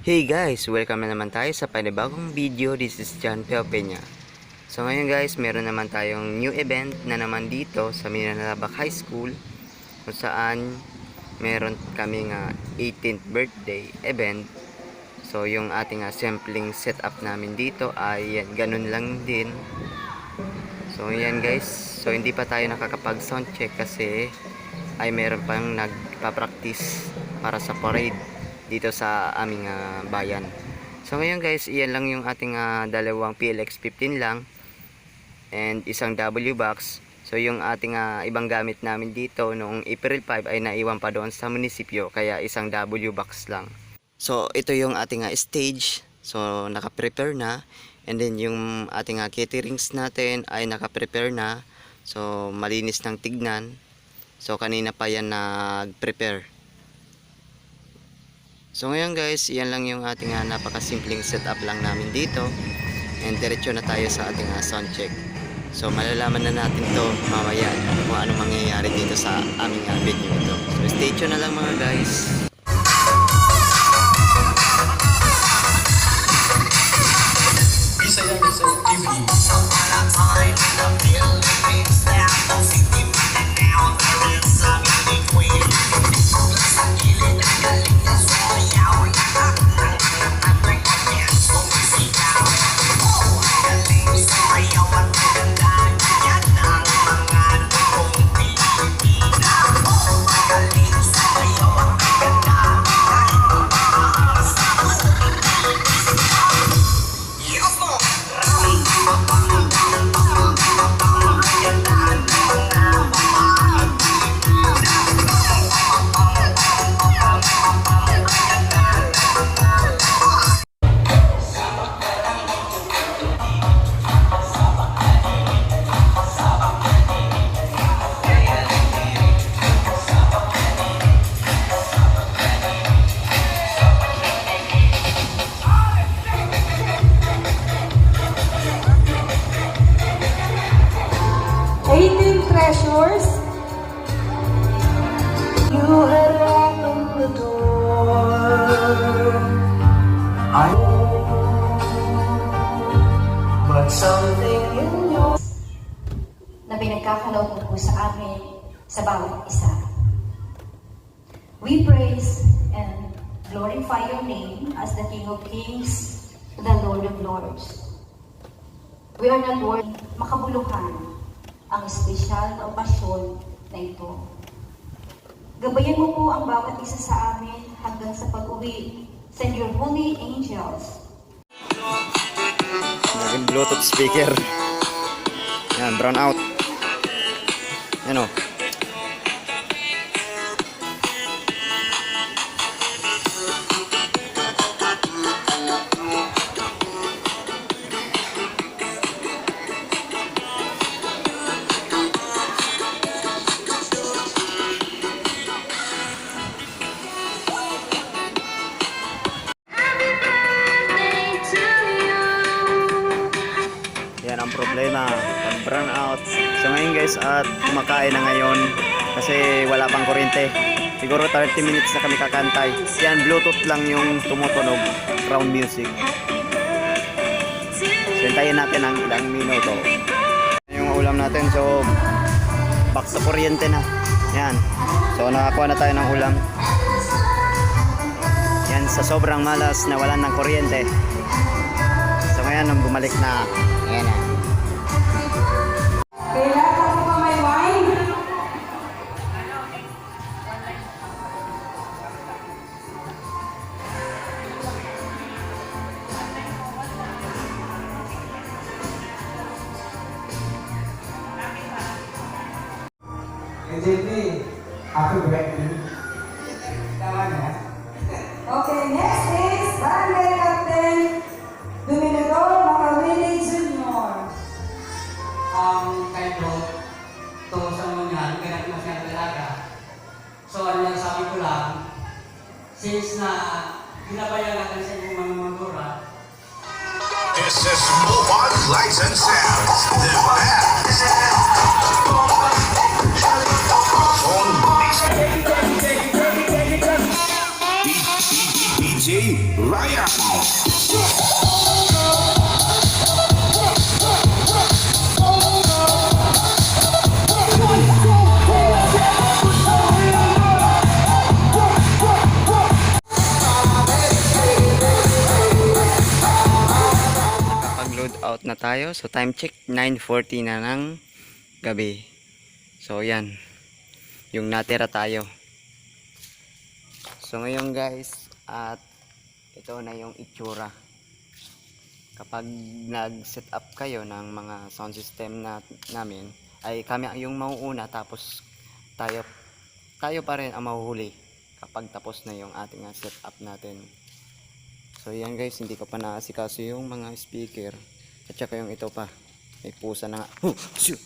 Hey guys, welcome na naman tayo sa panibagong video. This is John Peña. So ngayon guys, meron naman tayong new event na naman dito sa Minalabak High School, kung saan meron kaming 18th birthday event. So yung ating sampling setup namin dito ay ganun lang din. So yan guys, so hindi pa tayo nakakapag sound check kasi ay meron pang nagpa-practice para sa parade dito sa aming bayan. So ngayon guys, iyan lang yung ating dalawang PLX-15 lang and isang W box. So yung ating ibang gamit namin dito noong April 5 ay naiwan pa doon sa munisipyo, kaya isang W box lang. So ito yung ating stage. So naka-prepare na, and then yung ating caterings natin ay naka-prepare na. So malinis ng tignan. So kanina pa yan nag-prepare. So ngayon guys, iyan lang yung ating napakasimpleng setup lang namin dito. And diretso na tayo sa ating sound check. So malalaman na natin to mamaya kung ano mangyayari dito sa aming video ito. So stay tuned na lang mga guys. Bisaya TV. Treasures, you had opened the door. I but something in your na pinagkakaloob mo po sa amin sa bawat isa. We praise and glorify your name as the King of Kings, the Lord of Lords. We are not worthy makabuluhan ang espesyal na okasyon na ito. Gabayan mo po ang bawat isa sa amin hanggang sa pag-uwi. Send your holy angels. Naging Bluetooth speaker. Yan, brown out. Yan o. Yan ang problema, pag-brown out. So ngayon guys, at kumakain na ngayon kasi wala pang kuryente. Siguro 30 minutes na kami kakantay. Yan, Bluetooth lang yung tumutunog, round music. So hintayin natin ang ilang minuto. Yung ulam natin, so back sa kuryente na. Yan, so nakakuha na tayo ng ulam. Yan, sa sobrang malas na wala ng kuryente. So ngayon, bumalik na. Ayan na. kailangan ko pa may wine. JP, happy birthday. Tama na. Okay, next is Barangay Captain Dominador Macawili Jr. Kayo, tungkol sa mga yan, ganap na siya talaga. So, ano lang sabi ko lang, since na ginabayan natin sa inyong mga magura, This is Mobile Lights and Sounds, the best. DJ Ryan. na tayo. So time check 9:40 na ng gabi. So yan, yung natira tayo. So ngayon guys, at ito na yung itsura kapag nag-set up kayo ng mga sound system namin, ay kami yung mauuna, tapos tayo pa rin ang mahuhuli kapag tapos na yung ating set up natin. So yan guys, hindi ko pa naasikaso yung mga speaker at saka yung ito pa, may pusa na nga. Shoot!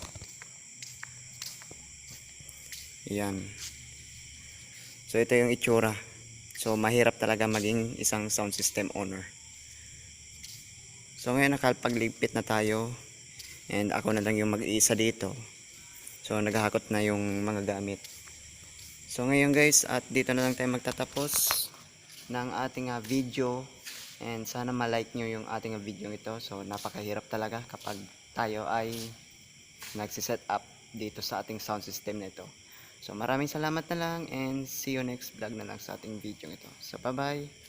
Yan. So ito yung itsura. So mahirap talaga maging isang sound system owner. So ngayon nakapagligpit na tayo, and ako na lang yung mag-iisa dito. So naghahakot na yung mga gamit. So ngayon guys, at dito na lang tayo magtatapos ng ating video, and sana ma-like nyo yung ating video ito. So napakahirap talaga kapag tayo ay nagsiset up dito sa ating sound system na ito. So maraming salamat na lang, and see you next vlog na lang sa ating video ito. So bye bye.